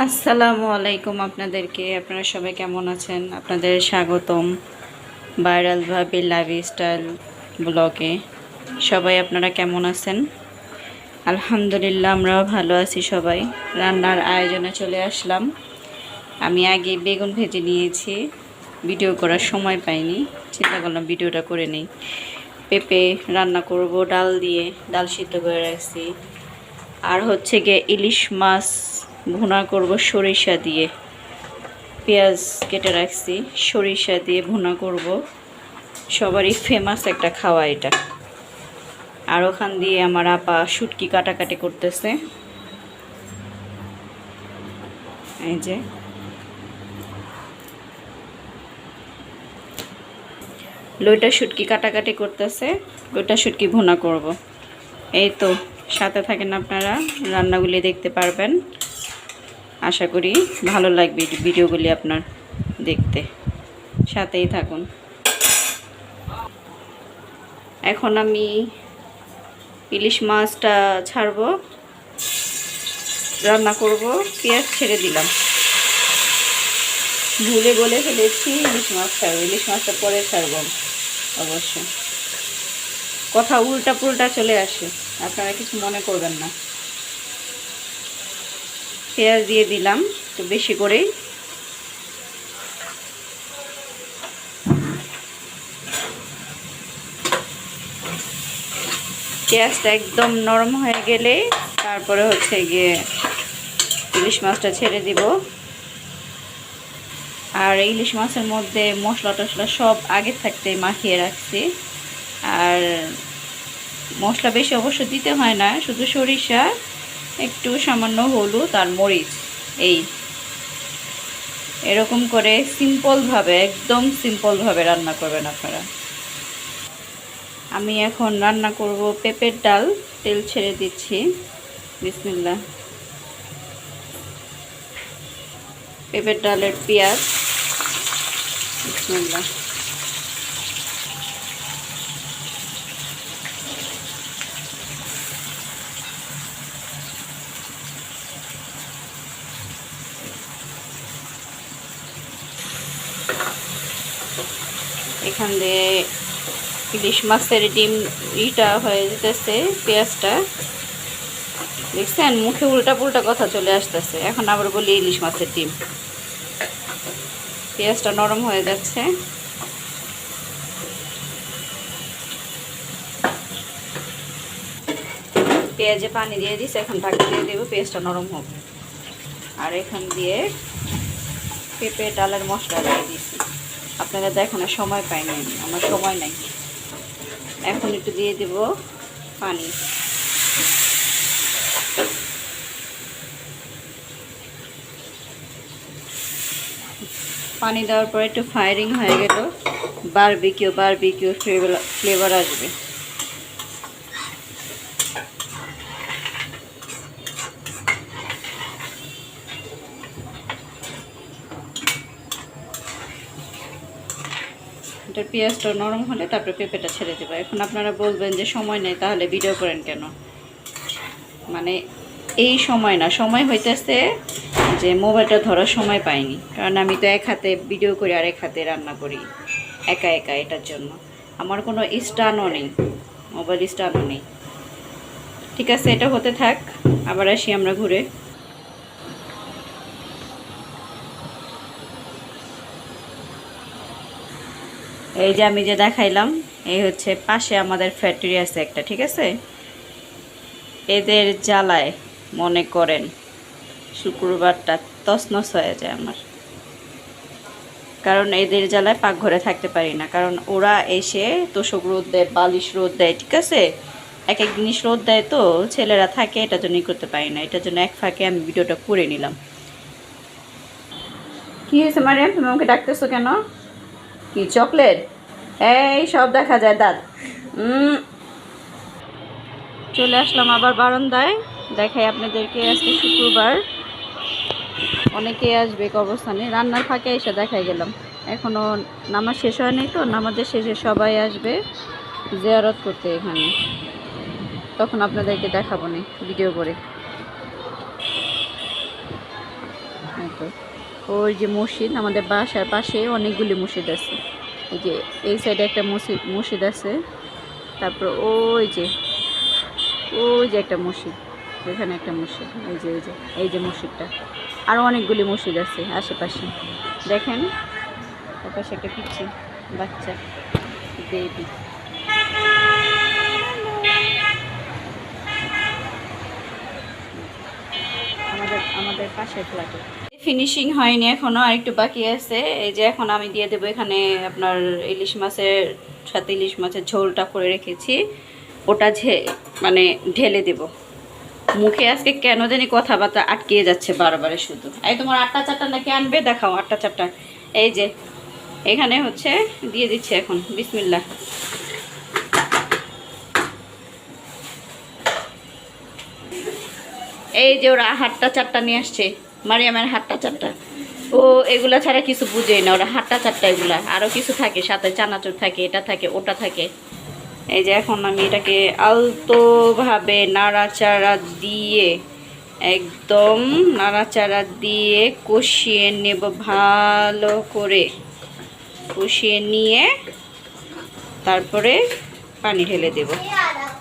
আসসালামু আলাইকুম আপনাদেরকে। আপনারা সবাই কেমন আছেন? আপনাদের স্বাগতম ভাইরাল ভাবি লাইফস্টাইল ব্লগে। সবাই আপনারা কেমন আছেন? আলহামদুলিল্লাহ আমরাও ভালো আছি সবাই। রান্নার আয়োজনে চলে আসলাম। আমি আগে বেগুন ভেজে নিয়েছি, ভিডিও করার সময় পাইনি, চিন্তা করলাম ভিডিওটা করে নিই। পেঁপে রান্না করব ডাল দিয়ে, ডাল সিদ্ধ করে রাখছি। আর হচ্ছে গিয়ে ইলিশ মাছ ভুনা করব সরিষা দিয়ে, পেঁয়াজ কেটে রাখছি, সরিষা দিয়ে ভুনা করব। সবারই ফেমাস একটা খাওয়া এটা। আর ওখান দিয়ে আমার আপা শুটকি কাটাকাটি করতেছে, এই যে। লইটা শুটকি কাটাকাটি করতেছে, লইটা শুটকি ভুনা করব। এই তো, সাথে থাকেন আপনারা, রান্নাগুলি দেখতে পারবেন। আশা করি ভালো লাগবে ভিডিওগুলি আপনার দেখতে, সাথেই থাকুন। এখন আমি ইলিশ মাছটা ছাড়বো, রান্না করব। পেঁয়াজ ছেড়ে দিলাম, ভুলে বলে ফেলেছি ইলিশ মাছ ছাড়বো। ইলিশ মাছটা পরে ছাড়বো অবশ্য, কথা উল্টা পুল্টা চলে আসে, আপনারা কিছু মনে করবেন না। পেঁয়াজ দিয়ে দিলাম একটু বেশি করেই। পেঁয়াজটা একদম নরম হয়ে গেলে তারপরে হচ্ছে গিয়ে ইলিশ মাছটা ছেড়ে দিব। আর ইলিশ মাছের মধ্যে মশলা টশলা সব আগে থাকতে মাখিয়ে রাখছি। আর মশলা বেশি অবশ্য দিতে হয় না, শুধু সরিষা, একটু সামান্য হলুদ আর মরিচ, এই এরকম করে সিম্পলভাবে, একদম সিম্পলভাবে রান্না করবেন আপনারা। আমি এখন রান্না করব পেঁপের ডাল। তেল ছেড়ে দিচ্ছি, বিসমিল্লাহ। পেঁপের ডালের পেঁয়াজ, বিসমিল্লাহ। এখান দিয়ে ইলিশ মাছের ডিম ইটা হয়ে যেতেছে, পেঁয়াজটা দেখছেন, মুখে উল্টা পুল্টা কথা চলে আসতেছে। এখন আবার বলি ইলিশ মাছের ডিম। পেঁয়াজটা নরম হয়ে যাচ্ছে, পেঁয়াজে পানি দিয়ে দিচ্ছি, এখন ঢাকা দিয়ে দেবো, পেঁয়াজটা নরম হবে। আর এখান দিয়ে পেঁপে ডালের মশলা দিয়ে দিচ্ছি। আপনারা দেখানোর সময় পাইনি, আমার সময় নাই। এখন একটু দিয়ে দেব পানি। পানি দেওয়ার পরে একটু ফায়ারিং হয়ে গেল, বারবিকিউ ফ্লেভার আসবে। এটার পেঁয়াজটা নরম হলে তারপরে পেঁপেটা ছেড়ে দেবো। এখন আপনারা বলবেন যে সময় নেই, তাহলে ভিডিও করেন কেন? মানে এই সময় না, সময় হইতেছে যে মোবাইলটা ধরার সময় পাইনি, কারণ আমি তো এক হাতে ভিডিও করি আর এক হাতে রান্না করি একা একা। এটার জন্য আমার কোনো স্ট্যান্ডও নেই, মোবাইল স্ট্যান্ডও নেই। ঠিক আছে, এটা হতে থাক, আবার আসি আমরা ঘুরে। এই যে আমি যে দেখাইলাম, এই হচ্ছে পাশে আমাদের ফ্যাক্টরি আছে একটা, ঠিক আছে। এদের জ্বালায় মনে করেন শুক্রবারটা তছনছ হয়ে যায় আমার, কারণ এদের জ্বালায় পাকঘরে থাকতে পারি না। কারণ ওরা এসে তোষক রোদ দেয়, বালিশ রোদ দেয়, ঠিক আছে, এক এক জিনিস রোদ দেয়, তো ছেলেরা থাকে, এটার জন্যই করতে পারি না। এটার জন্য এক ফাঁকে আমি ভিডিওটা করে নিলাম। কী হয়েছে মারিয়াম, তুমি আমাকে ডাকতেছো কেন? কি চকলেট? এই সব দেখা যায় দাঁত। চলে আসলাম আবার বারান্দায়, দেখাই আপনাদেরকে। আজকে শুক্রবার, অনেকে আসবে কবরস্থানে, রান্নার ফাঁকে এসে দেখাই গেলাম। এখনও নামাজ শেষ হয়নি, তো নামাজের শেষে সবাই আসবে জিয়ারত করতে এখানে, তখন আপনাদেরকে দেখাবো নি ভিডিও করে। সুন্দর। ওই যে মসজিদ, আমাদের বাসার পাশে অনেকগুলি মসজিদ আছে। এই যে এই সাইডে একটা মসজিদ আছে, তারপর ওই যে একটা মসজিদ, এখানে একটা মসজিদ, এই যে মসজিদটা, আরও অনেকগুলি মসজিদ আছে আশেপাশে। দেখেন তার পাশে একটা পিচ্ছি বাচ্চা বেবি। আমাদের পাশের ফ্ল্যাটে ফিনিশিং হয়নি এখনো, আর একটু বাকি আছে। এই যে এখন আমি দিয়ে দেবো এখানে আপনার ইলিশ মাছের সাথে ইলিশ মাছের ঝোলটা করে রেখেছি, ওটা মানে ঢেলে দেব। মুখে আজকে কেন জানি কথাবার্তা আটকিয়ে যাচ্ছে বারবারে শুধু। এই তোমার 8টা 4টা নাকি আনবে, দেখাও 8টা 4টা। এই যে এখানে হচ্ছে দিয়ে দিচ্ছে এখন, বিসমিল্লাহ। এই যে ওরা 8টা 4টা নিয়ে আসছে, মারিয়ামের 8টা 4টা। ও এগুলা ছাড়া কিছু বুঝেই না, ওরা 8টা 4টা, এগুলা আরও কিছু থাকে সাথে, চানাচুর থাকে, এটা থাকে ওটা থাকে। এই যে এখন আমি এটাকে আলতোভাবে নাড়াচাড়া দিয়ে, একদম নাড়াচাড়া দিয়ে কষিয়ে নেব, ভালো করে কষিয়ে নিয়ে তারপরে পানি ঢেলে দেব।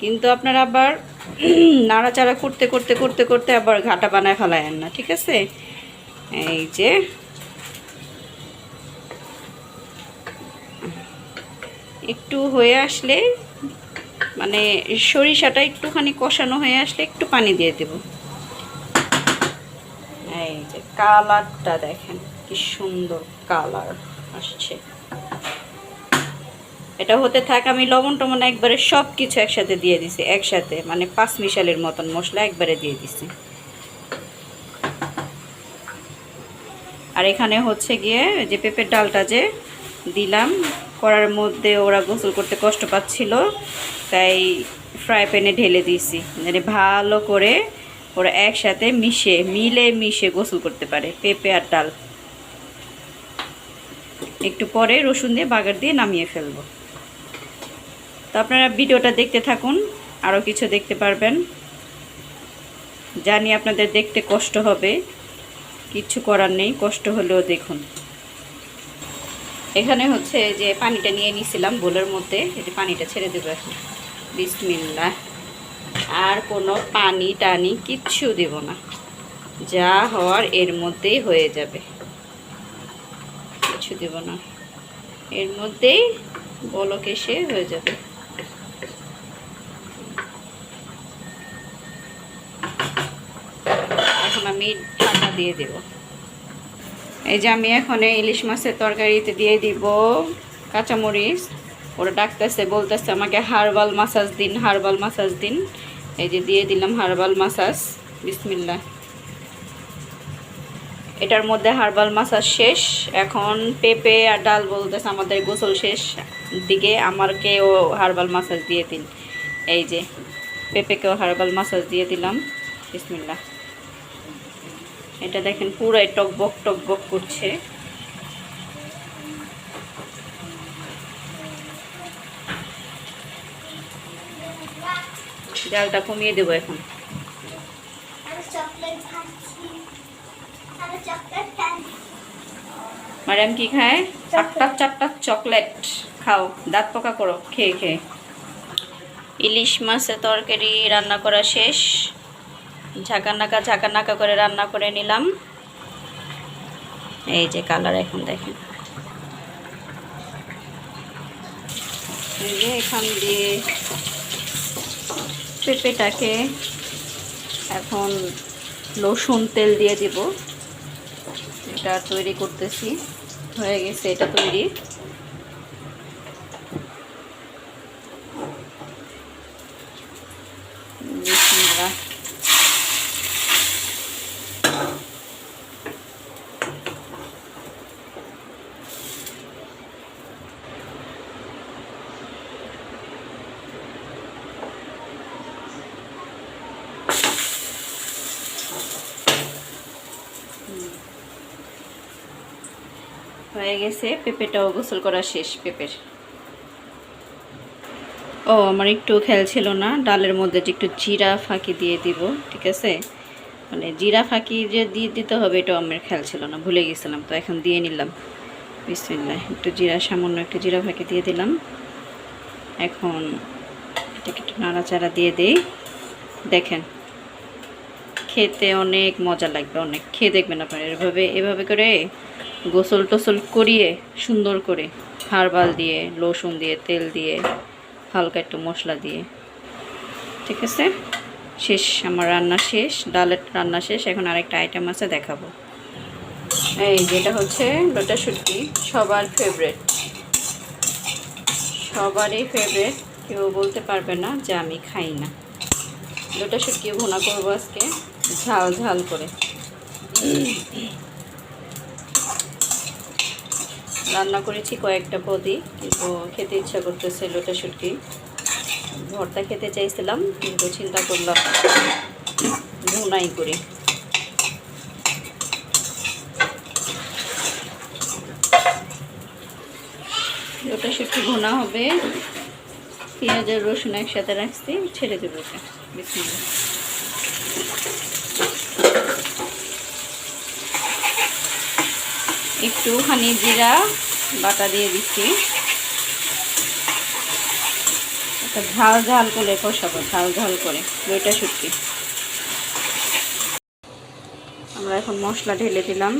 কিন্তু আপনারা আবার নাড়াচাড়া করতে করতে করতে করতে আবার ঘাটা বানায় ফেলায়েন না, ঠিক আছে? এই যে একটু হয়ে আসলে, মানে সরিষাটা একটুখানি কষানো হয়ে আসলে একটু পানি দিয়ে দেব। এই যে কালারটা দেখেন কি সুন্দর কালার আসছে। এটা হতে থাক, আমি লবণ টবণ একবারে সব কিছু একসাথে দিয়ে দিছি, একসাথে মানে 5 মিশালের মতন মশলা একবারে দিয়ে দিছি। আর এখানে হচ্ছে গিয়ে যে পেঁপের ডালটা যে দিলাম কড়ার মধ্যে, ওরা গোসল করতে কষ্ট পাচ্ছিল তাই ফ্রাই প্যানে ঢেলে দিয়েছি, মানে ভালো করে ওরা একসাথে মিশে গোসল করতে পারে পেঁপে আর ডাল। একটু পরে রসুন দিয়ে বাগার দিয়ে নামিয়ে ফেলবো। তো আপনারা ভিডিওটা দেখতে থাকুন, আরও কিছু দেখতে পারবেন। জানি আপনাদের দেখতে কষ্ট হবে, কিচ্ছু করার নেই, কষ্ট হলেও দেখুন। এখানে হচ্ছে যে পানিটা নিয়ে নিয়েছিলাম বোলের মধ্যে, এই যে পানিটা ছেড়ে দেবো এখন, বিসমিল্লাহ। আর কোনো পানি টানি কিচ্ছু দেব না, যা হওয়ার এর মধ্যেই হয়ে যাবে, কিছু দেব না, এর মধ্যেই বলক এসে হয়ে যাবে। এখন আমি ঢাকা দিয়ে দেব। এই যে আমি এখন ইলিশ মাছের তরকারিতে দিয়ে দিব কাঁচামরিচ। ওরা ডাকতেছে, বলতেছে আমাকে হার্বাল মাসাজ দিন, হার্বাল মাসাজ দিন। এই যে দিয়ে দিলাম হার্বাল মাসাজ, বিসমিল্লাহ। এটার মধ্যে হার্বাল মাসাজ শেষ, এখন পেঁপে আর ডাল বলতেছে আমাদের গোসল শেষ দিকে আমারকেও হার্বাল মাসাজ দিয়ে দিন। এই যে পেঁপেকেও হার্বাল মাসাজ দিয়ে দিলাম, বিসমিল্লাহ। এটা দেখেন পুরাই টকবক টকবক করছে। ডালটা কমিয়ে দেবো এখন। ম্যাডাম কি খায়? 8টা 4টা চকলেট খাও, দাঁত পোকা করো খেয়ে খেয়ে। ইলিশ মাছের তরকারি রান্না করা শেষ, ঝাঁকা করে রান্না করে নিলাম। এই যে কালার এখন দেখেন। এই যে এখান দিয়ে পেঁপেটাকে এখন রসুন তেল দিয়ে দিব। এটা তৈরি করতেছি, হয়ে গেছে এটা তৈরি। হয়ে গেছে, পেঁপেটাও গোসল করা শেষ পেঁপের। ও আমার একটু খেয়াল ছিল না, ডালের মধ্যে যে একটু জিরা ফাঁকি দিয়ে দিব, ঠিক আছে? মানে জিরা ফাঁকি যে দিয়ে দিতে হবে এটা আমার খেয়াল ছিল না, ভুলে গেছিলাম, তো এখন দিয়ে নিলাম। বিসমিল্লাহ, একটু জিরা, সামান্য একটু জিরা ফাঁকি দিয়ে দিলাম। এখন এটাকে একটু নাড়াচাড়া দিয়ে দিই। দেখেন খেতে অনেক মজা লাগবে, অনেক খেয়ে দেখবেন আপনারা এভাবে করে গোসল টোসল করিয়ে সুন্দর করে হার্বাল দিয়ে, রসুন দিয়ে, তেল দিয়ে, হালকা একটু মশলা দিয়ে। ঠিক আছে, শেষ, আমার রান্না শেষ, ডালের রান্না শেষ। এখন আরেকটা আইটেম আছে, দেখাবো। এই যেটা হচ্ছে লোটা শুটকি, সবার ফেভারিট, সবারই ফেভারিট, কেউ বলতে পারবে না যে আমি খাই না। লোটা শুটকি ভুনা করবো আজকে ঝাল ঝাল করে। রান্না করেছি কয়েকটা পদই, কিন্তু খেতে ইচ্ছা করতেছে লোটা শুটকি ভর্তা খেতে চাইছিলাম, কিন্তু চিন্তা করলাম ভুনাই করি। লোটা শুটকি ভুনা হবে, পেঁয়াজ আর রসুন একসাথে রাখছি, ছেড়ে দেবো ওটা। বিসমিল্লাহ। একটুখানি জিরা বাটা দিয়ে দিচ্ছি, একটা ঝাল ঝাল করে কষাবো, ঝাল ঝাল করে লোটা শুটকি। আমরা এখন মশলা ঢেলে দিলাম।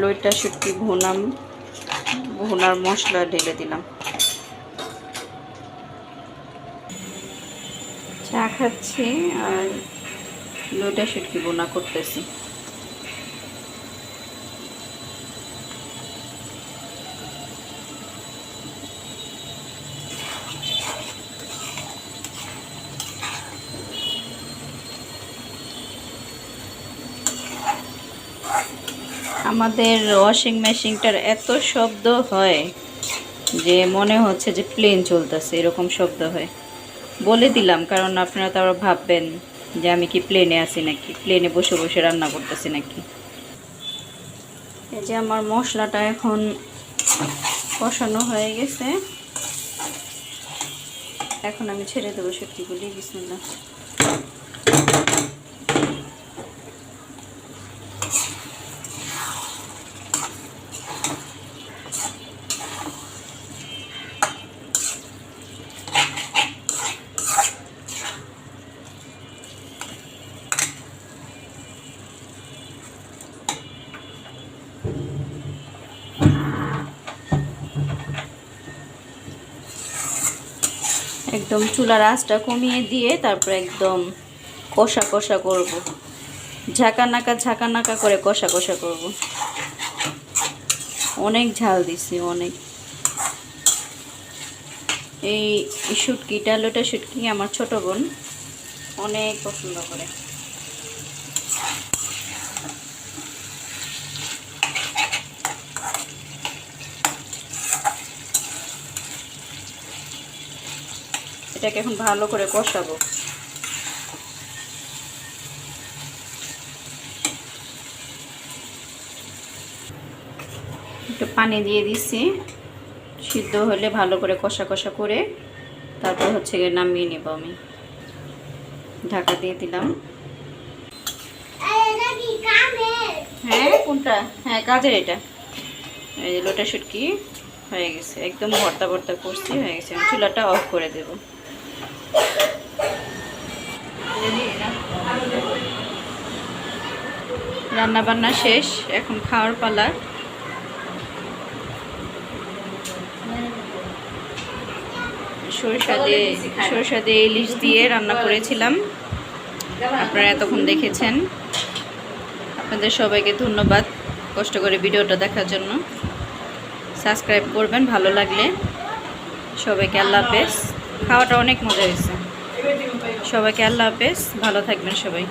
লোটা শুটকি ভুনার মশলা ঢেলে দিলাম। চা খাচ্ছি আর লোটা শুটকি ভুনা করতেছি। আমাদের ওয়াশিং মেশিনটার এত শব্দ হয় যে মনে হচ্ছে যে প্লেন চলতেছে, এরকম শব্দ হয়। বলে দিলাম, কারণ আপনারা তো আরও ভাববেন যে আমি কি প্লেনে আছি নাকি, প্লেনে বসে বসে রান্না করতেছি নাকি। এই যে আমার মশলাটা এখন কষানো হয়ে গেছে, এখন আমি ছেড়ে দেবো শুটকিগুলি। বিসমিল্লাহ। একদম চুলার আঁচটা কমিয়ে দিয়ে তারপর একদম কষা কষা করব, ঝাঁকা নাকা করে কষা কষা করব। অনেক ঝাল দিছি, অনেক। এই শুটকিটা, লোটা শুটকি আমার ছোট বোন অনেক পছন্দ করে। এটাকে এখন ভালো করে কষাবো। একটু পানি দিয়ে দিচ্ছি, সিদ্ধ হলে ভালো করে কষা কষা করে তারপর হচ্ছে গিয়ে নামিয়ে নেব। আমি ঢাকা দিয়ে দিলাম। হ্যাঁ কোনটা? হ্যাঁ কাজের এটা। এই যে লোটা শুটকি হয়ে গেছে, একদম ভর্তা ভর্তা করছি, হয়ে গেছে। আমি চুলাটা অফ করে দেব। রান্না বান্না শেষ, এখন খাওয়ার পালা। সরিষা দিয়ে ইলিশ দিয়ে রান্না করেছিলাম, আপনারা এতক্ষণ দেখেছেন। আপনাদের সবাইকে ধন্যবাদ কষ্ট করে ভিডিওটা দেখার জন্য। সাবস্ক্রাইব করবেন ভালো লাগলে। সবাইকে আল্লাহ হাফেজ। খাওয়াটা অনেক মজা হয়েছে। সবাইকে আল্লাহ হাফেজ, ভালো থাকবেন সবাই।